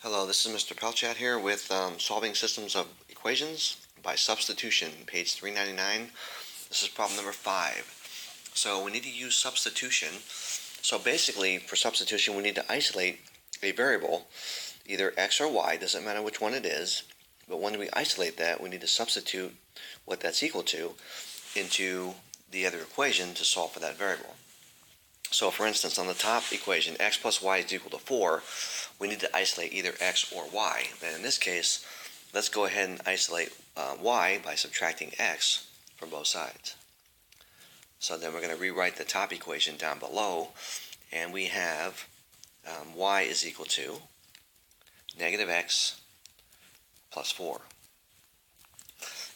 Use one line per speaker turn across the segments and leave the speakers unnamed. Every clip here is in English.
Hello, this is Mr. Pelchat here with Solving Systems of Equations by Substitution, page 399. This is problem number 5. So we need to use substitution. So basically, for substitution, we need to isolate a variable, either x or y, doesn't matter which one it is, but when we isolate that, we need to substitute what that's equal to into the other equation to solve for that variable. So for instance, on the top equation, x plus y is equal to 4, we need to isolate either x or y. And in this case, let's go ahead and isolate y by subtracting x from both sides. So then we're going to rewrite the top equation down below, and we have y is equal to negative x plus 4.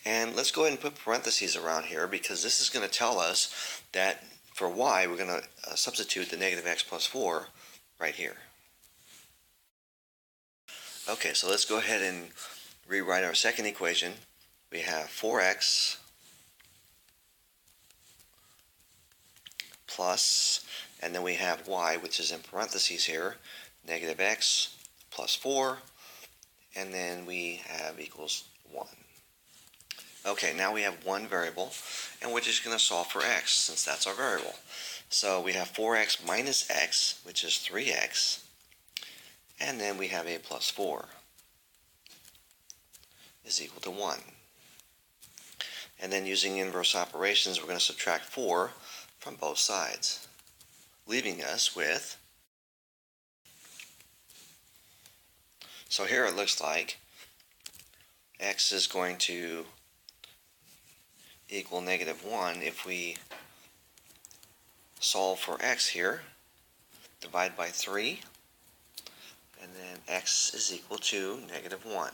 And let's go ahead and put parentheses around here, because this is going to tell us that for y, we're going to substitute the negative x plus 4 right here. Okay, so let's go ahead and rewrite our second equation. We have 4x plus, and then we have y, which is in parentheses here, negative x plus 4, and then we have equals 1. Okay, now we have one variable, and we're just going to solve for x, since that's our variable. So we have 4x minus x, which is 3x, and then we have a plus 4 is equal to 1. And then using inverse operations, we're going to subtract 4 from both sides, leaving us with, so here it looks like x is going to equal negative 1 if we solve for x here, divide by 3, and then x is equal to negative 1.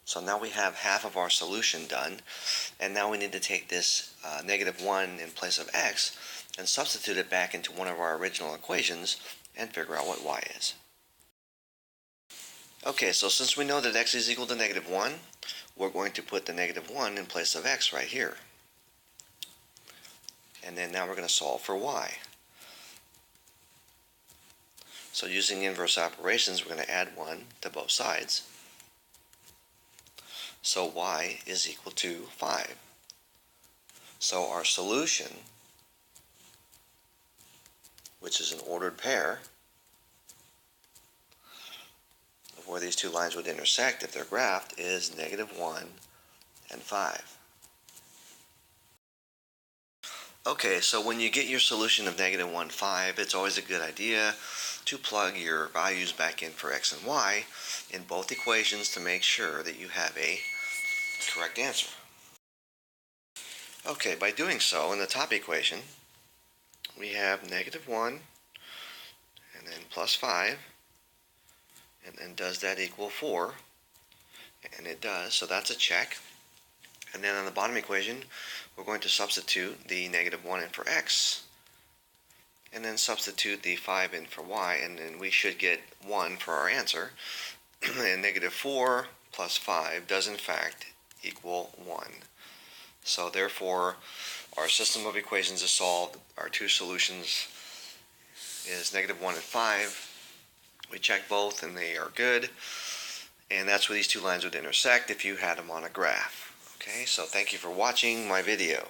So now we have half of our solution done, and now we need to take this negative 1 in place of x and substitute it back into one of our original equations and figure out what y is. Okay, so since we know that x is equal to negative 1, we're going to put the negative 1 in place of x right here. And then now we're going to solve for y. So using inverse operations, we're going to add 1 to both sides. So y is equal to 5. So our solution, which is an ordered pair of where these two lines would intersect if they're graphed, is negative 1 and 5. Okay, so when you get your solution of negative 1, 5, it's always a good idea to plug your values back in for x and y in both equations to make sure that you have a correct answer. Okay, by doing so, in the top equation, we have negative 1 and then plus 5, and then does that equal 4? And it does, so that's a check. And then on the bottom equation, we're going to substitute the negative 1 in for x, and then substitute the 5 in for y, and then we should get 1 for our answer. And negative 4 plus 5 does in fact equal 1. So therefore, our system of equations is solved. Our two solutions is negative 1 and 5. We check both and they are good. And that's where these two lines would intersect if you had them on a graph. Okay, so thank you for watching my video.